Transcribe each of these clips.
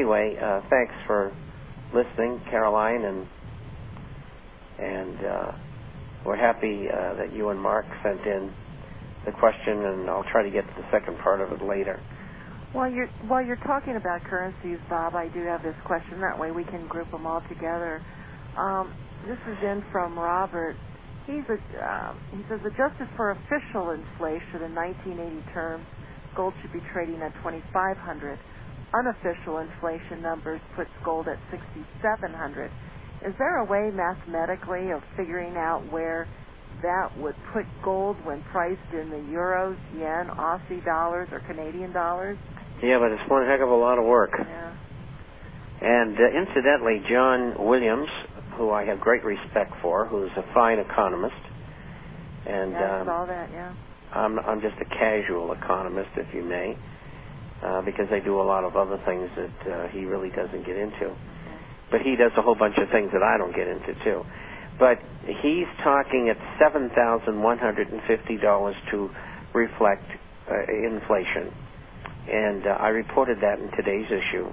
anyway, thanks for listening, Caroline, and we're happy that you and Mark sent in the question, and I'll try to get to the second part of it later. While you're talking about currencies, Bob, I do have this question. That way we can group them all together. This is in from Robert. He says, adjusted for official inflation in 1980 terms, gold should be trading at $2,500. Unofficial inflation numbers puts gold at $6,700. Is there a way mathematically of figuring out where that would put gold when priced in the euros, yen, Aussie dollars, or Canadian dollars? Yeah, but it's one heck of a lot of work. Yeah. And incidentally, John Williams, who I have great respect for, who's a fine economist, and I saw that, yeah. I'm just a casual economist, if you may, because I do a lot of other things that he really doesn't get into. But he does a whole bunch of things that I don't get into, too. But he's talking at $7,150 to reflect inflation. And I reported that in today's issue.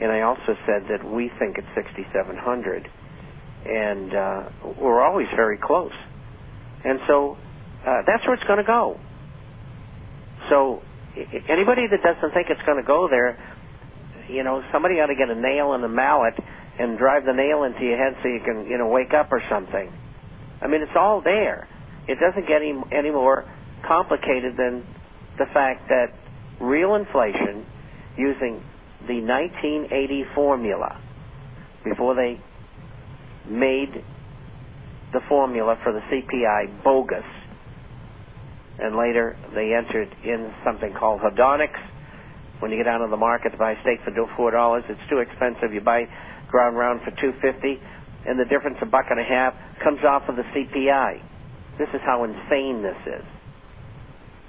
And I also said that we think it's $6,700. And we're always very close. And so that's where it's going to go. So anybody that doesn't think it's going to go there, you know, somebody ought to get a nail and a mallet and drive the nail into your head so you can, you know, wake up or something. I mean, it's all there. It doesn't get any more complicated than the fact that real inflation, using the 1980 formula, before they made the formula for the CPI bogus, and later they entered in something called hedonics. When you get out on the market to buy a steak for $4, it's too expensive. You buy ground round for $2.50, and the difference, $1.50, comes off of the CPI. This is how insane this is.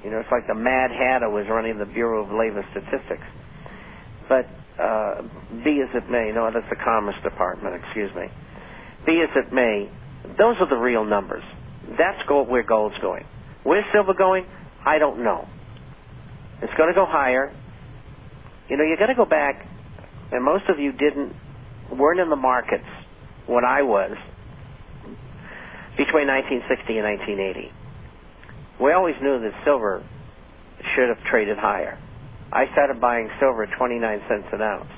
You know, it's like the Mad Hatter was running the Bureau of Labor Statistics. But be as it may, no, that's the Commerce Department, excuse me. Be as it may, those are the real numbers. That's where gold's going. Where's silver going? I don't know. It's going to go higher. You know, you got to go back, and most of you weren't in the markets when I was, between 1960 and 1980. We always knew that silver should have traded higher. I started buying silver at 29 cents an ounce.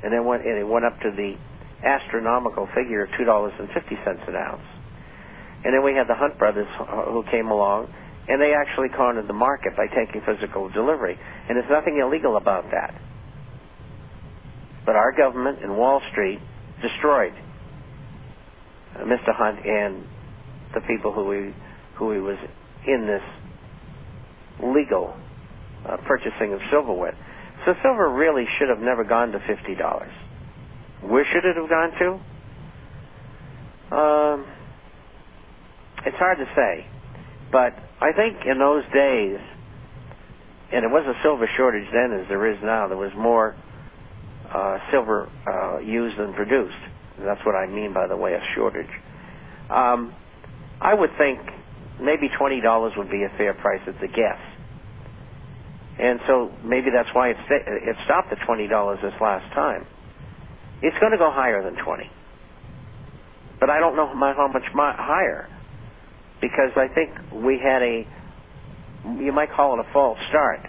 And then it went up to the astronomical figure of $2.50 an ounce. And then we had the Hunt brothers who came along, and they actually cornered the market by taking physical delivery. And there's nothing illegal about that. But our government and Wall Street destroyed Mr. Hunt and the people who he was in this legal purchasing of silver with. So silver really should have never gone to $50. Where should it have gone to? It's hard to say. But I think in those days, and it was a silver shortage then as there is now, there was more silver used than produced. That's what I mean by the way of shortage. I would think maybe $20 would be a fair price. It's a guess. And so maybe that's why it stopped at $20 this last time. It's going to go higher than 20. But I don't know how much higher, because I think we had you might call it a false start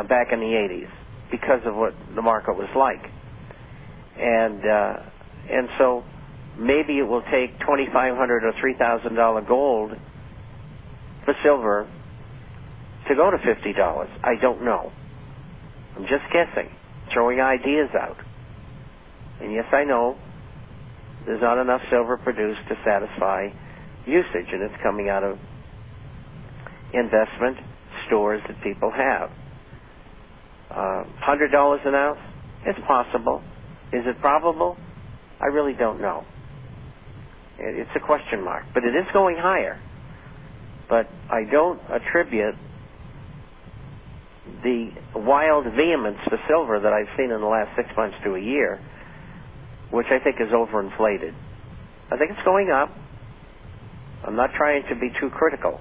back in the 80s because of what the market was like. And so maybe it will take $2,500 or $3,000 gold for silver to go to $50. I don't know. I'm just guessing, throwing ideas out. And yes, I know there's not enough silver produced to satisfy usage, and it's coming out of investment stores that people have. $100 an ounce? It's possible. Is it probable? I really don't know. It's a question mark. But it is going higher. But I don't attribute the wild vehemence for silver that I've seen in the last 6 months to a year, which I think is overinflated. I think it's going up. I'm not trying to be too critical,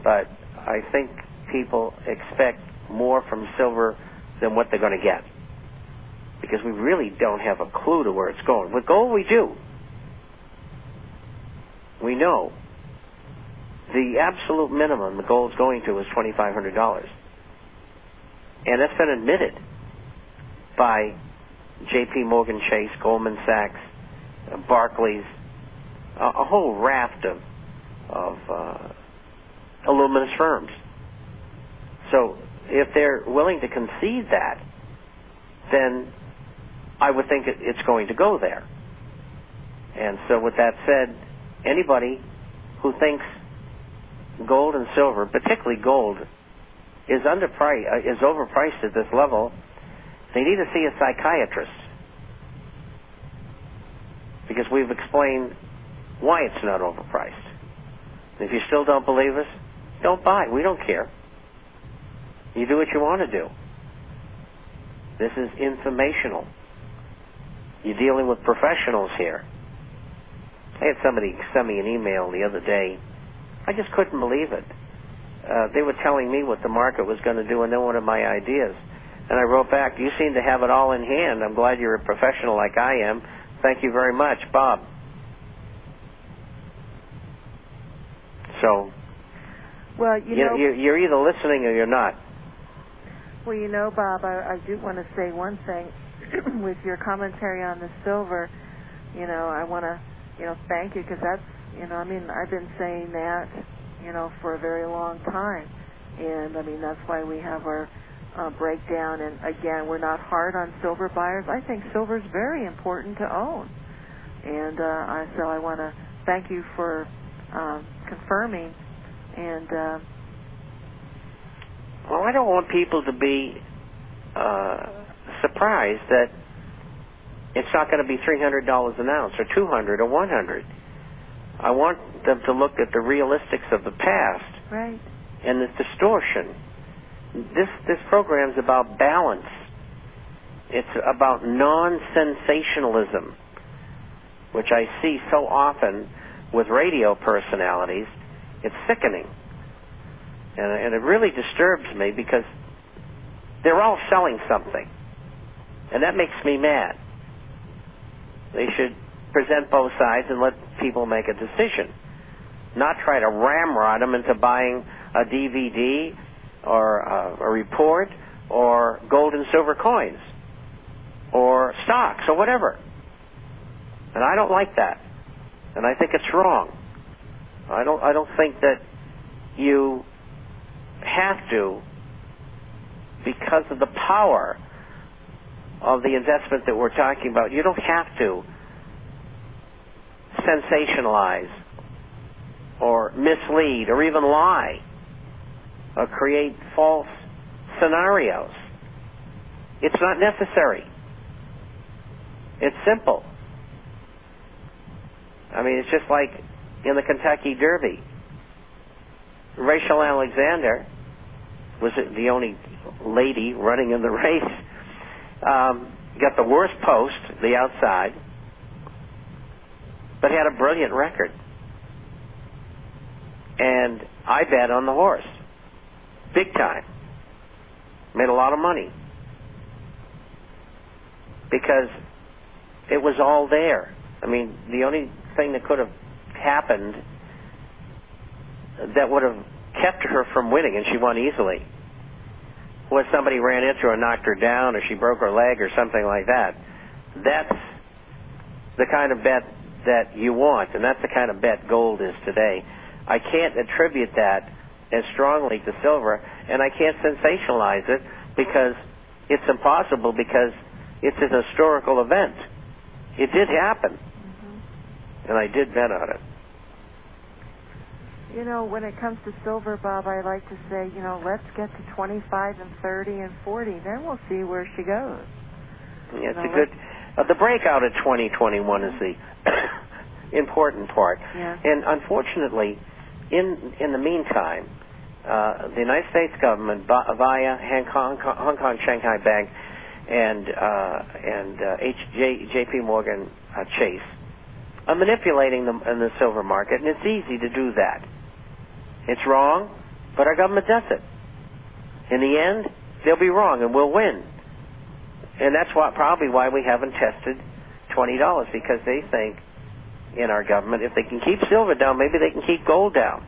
but I think people expect more from silver than what they're going to get, because we really don't have a clue to where it's going. With gold, we do. We know the absolute minimum the gold's going to is $2,500. And that's been admitted by J.P. Morgan Chase, Goldman Sachs, Barclays, a whole raft of illuminous firms. So if they're willing to concede that, then I would think it's going to go there. And so with that said, anybody who thinks gold and silver, particularly gold, is overpriced at this level, they need to see a psychiatrist, because we've explained why it's not overpriced. If you still don't believe us, don't buy. We don't care. You do what you want to do. This is informational. You're dealing with professionals here. I had somebody send me an email the other day. I just couldn't believe it. They were telling me what the market was going to do, and then one of my ideas. And I wrote back, you seem to have it all in hand. I'm glad you're a professional like I am. Thank you very much, Bob. So, well, you're either listening or you're not. Well, Bob, I do want to say one thing. With your commentary on the silver, I want to, thank you, because that's, I've been saying that, for a very long time. And, that's why we have our breakdown. And, again, we're not hard on silver buyers. I think silver is very important to own. And so I want to thank you for confirming. And well, I don't want people to be surprised that it's not going to be $300 an ounce or $200 or $100. I want them to look at the realistics of the past, right, and the distortion. This program's about balance. It's about non-sensationalism, which I see so often with radio personalities. It's sickening. And it really disturbs me, because they're all selling something. And that makes me mad. They should present both sides and let people make a decision, not try to ramrod them into buying a DVD or a report or gold and silver coins or stocks or whatever. And I don't like that. And I think it's wrong. I don't think that you have to, because of the power of the investment that we're talking about, you don't have to sensationalize or mislead or even lie or create false scenarios. It's not necessary. It's simple. It's just like in the Kentucky Derby. Rachel Alexander was the only lady running in the race. Got the worst post, the outside, but had a brilliant record. And I bet on the horse, big time. Made a lot of money, because it was all there. The only thing that could have happened that would have kept her from winning, and she won easily, was somebody ran into her and knocked her down, or she broke her leg or something like that. That's the kind of bet that you want, and that's the kind of bet gold is today. I can't attribute that as strongly to silver, and I can't sensationalize it, because it's impossible, because it's an historical event. It did happen, and I did bet on it. When it comes to silver, Bob, I like to say, let's get to 25 and 30 and 40. Then we'll see where she goes. Yeah, it's a good... the breakout at 2021 is the important part. Yeah. And unfortunately, in the meantime, the United States government, via Hong Kong Shanghai Bank and J.P. Morgan Chase, are manipulating them in the silver market, and it's easy to do that. It's wrong, but our government does it. In the end, they'll be wrong and we'll win. And that's probably why we haven't tested $20, because they think in our government if they can keep silver down, maybe they can keep gold down.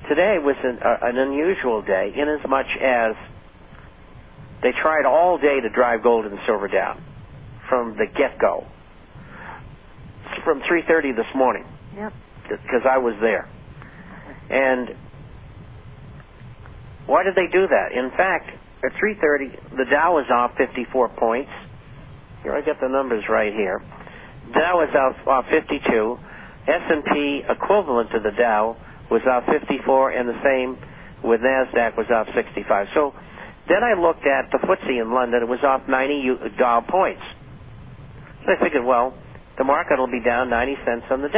Today was an unusual day in as much as they tried all day to drive gold and silver down from the get-go, from 3:30 this morning. Yep. Because I was there. And why did they do that? In fact, at 3:30, the Dow was off 54 points. Here, I got the numbers right here. Dow was off 52. S&P, equivalent to the Dow, was off 54, and the same with NASDAQ was off 65. So then I looked at the FTSE in London. It was off 90 Dow points. So I figured, well, the market will be down 90 cents on the day.